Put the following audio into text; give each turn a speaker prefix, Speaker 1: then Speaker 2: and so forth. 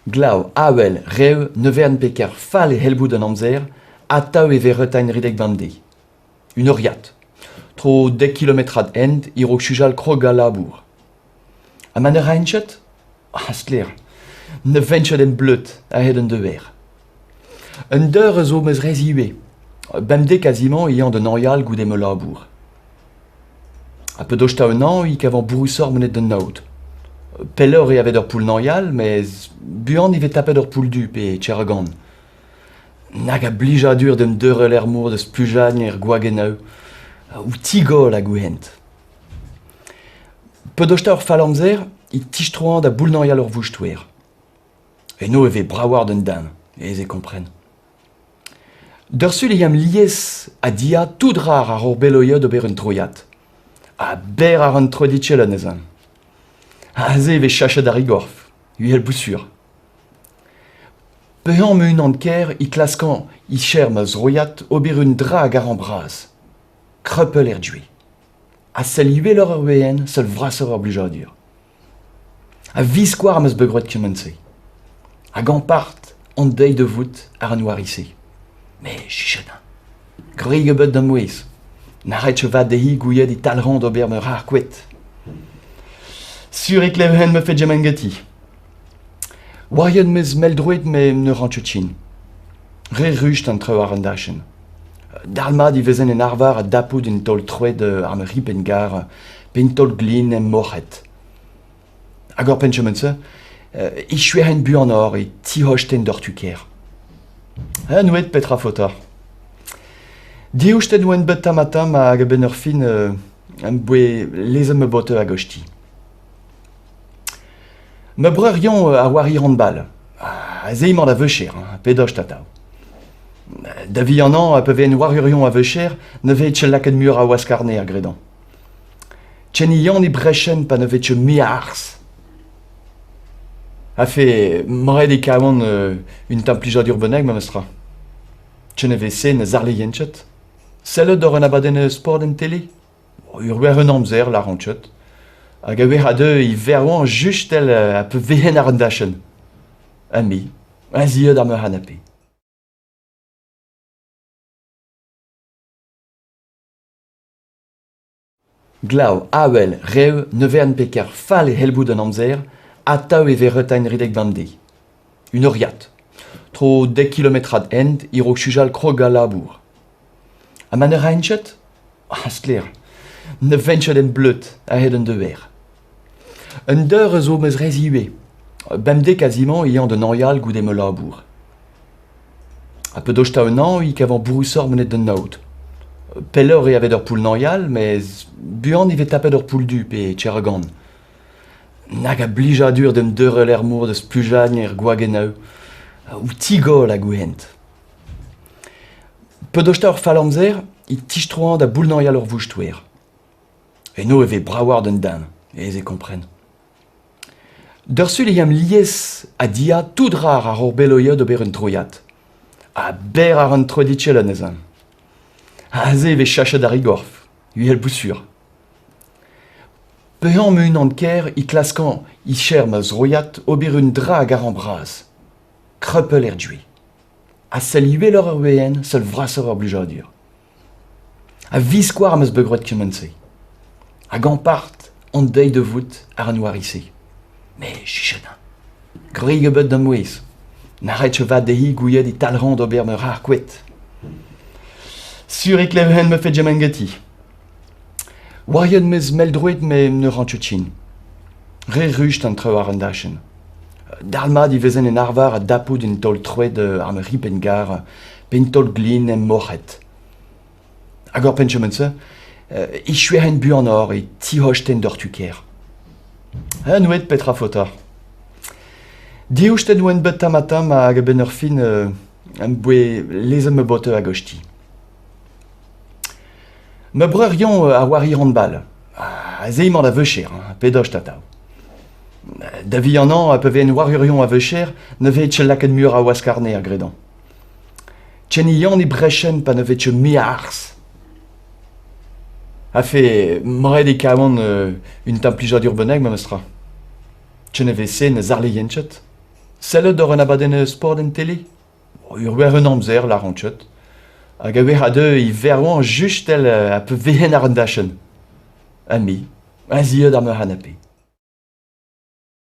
Speaker 1: Glau, awel, reu, nevern peker fall e helbout an amzer, atau e verretain ridek bande. Une oriat. Tro 10 kilometrad end, iro chujal krog a labour. A man ur reinchet? Skler. Ne venchet en bleut, a het an dever. Un deur zo meus rez iwe. Bemde quasiment iant de norial goude me labour. A peu dochta un an, ik avant broussor menet de naout. Pellor e avet ur poul norial, mais buan i vet tapet ur poul du pe tchergan. Nag a blijadur dem deurel er mour deus plujagne er gwagenau, ou tigol a gouhent. Peu dochta ur falamzer, i tichtroan da boul norial ur vouchtouer. Eno e vet brawar d'un dam, ez e kompren. D'ursul e yam liez a dia tout rar ar ur beloiod ober un troiat. A ber ar an troditchel an ezan. A ze ve chachet ar igorf, uel boussur. Pehan me un an ker, i klaskan i cher meus roiat ober un dra a gar an braz. Kreupel er due. A sel iwe lor ur wehen, seul vrasor ur blijadur. A viskoar meus begret kemense. A gant part, an deuil de vout ar an warisse. Me chichetin. Grig ebet d'am wez. N'arret chevat dehi gouillet i talran d'ober me rar kwet. Sur e klevhen me fet jamen gati. Wariad meus meldroet me ne rantchetchin. Re rucht an treu ar an dachen. Dalmad i vezen en arvar a dapout en tol troed ar me rip en gar, pen tol glin en mochet. Agor penchemense, i chuer en bu an or e ti hochten d'or tuker. Anouet petra fotar. Diouchtet ouen bet tamatam hag a ben ur fin am boe lezem me bote a gochti. Me breurion a wari handball. A zeimant a veucher, pedoch tatao. Da vi an an a peuvent warurion a veucher, ne vet laket mur a waskarne ar gredan. Tcheni yann e brechen pa ne vet me ars. A fe mred e kaon un tamplijadur beneg ma mestra. Tchene ve se ne zarle yenchet. Sellet d'or an abaden sport en tele. Ur wer un amzer la ranchet. Hag a wer a deux i verwan just tel a peu vehen ar an dachen. A mi, a zied ar me hanape. Glau, awel, reu, nevern peker fall e helbout an amzer, atau e verretain ridek bande. Une oriat. Tro 10 kilometrad end, iro chujal krog a labour. A man ur reinchet? Skler. Ne venchet en bleut, a het an dever. Un deur zo meus rez iwe. Bemde quasiment iant de norial goude me labour. A peu dochta un an, ik avant broussor menet de naout. Pellor e avet ur poul norial, mais buan i vet tapet ur poul du pe tchergan. Nag a blijadur dem deurel er mour deus plujagne er gwagenau, ou tigol a gouhent. Peu dochta ur falamzer, i tichtroan da boul norial ur vouchtouer. Eno e vet brawar d'un dam, ez e kompren. D'ursul e yam liez a dia tout rar ar ur beloiod ober un troiat. A ber ar an troditchel an ezan. A ze ve chachet ar igorf, uel boussur. Pehan me un an ker, i klaskan i cher meus roiat ober un dra a gar an braz. Kreupel er due. A sel iwe lor ur wehen, seul vrasor ur blijadur. A viskoar meus begret kemense. A gant part, an deuil de vout ar an warisse. Me chichetin. Grig ebet d'am wez. N'arret chevat dehi gouillet i talran d'ober me rar kwet. Sur e klevhen me fet jamen gati. Wariad meus meldroet me ne rantchetchin. Re rucht an treu ar an dachen. Dalmad i vezen en arvar a dapout en tol troed ar me rip en gar, pen tol glin en mochet. Agor penchemense, i chuer en bu an or e ti hochten d'or tuker. Anouet petra fotar. Diouchtet ouen bet tamatam hag a ben ur fin am boe lezem me bote a gochti. Me breurion a wari handball. A zeimant a veucher, pedoch tatao. Da vi an an a peuvent warurion a veucher, ne vet laket mur a waskarne ar gredan. Tcheni yann e brechen pa ne vet me ars. A fe mred e kaon un tamplijadur beneg ma mestra. Tchene ve se ne zarle yenchet. Celle d'or an abadenn sport en télé. Ur wer un amzer la ranchot. Hag a wer a deux I verwan just tel a peu vehen ar an dachen. Ha mi, a ziod ar meur hanape.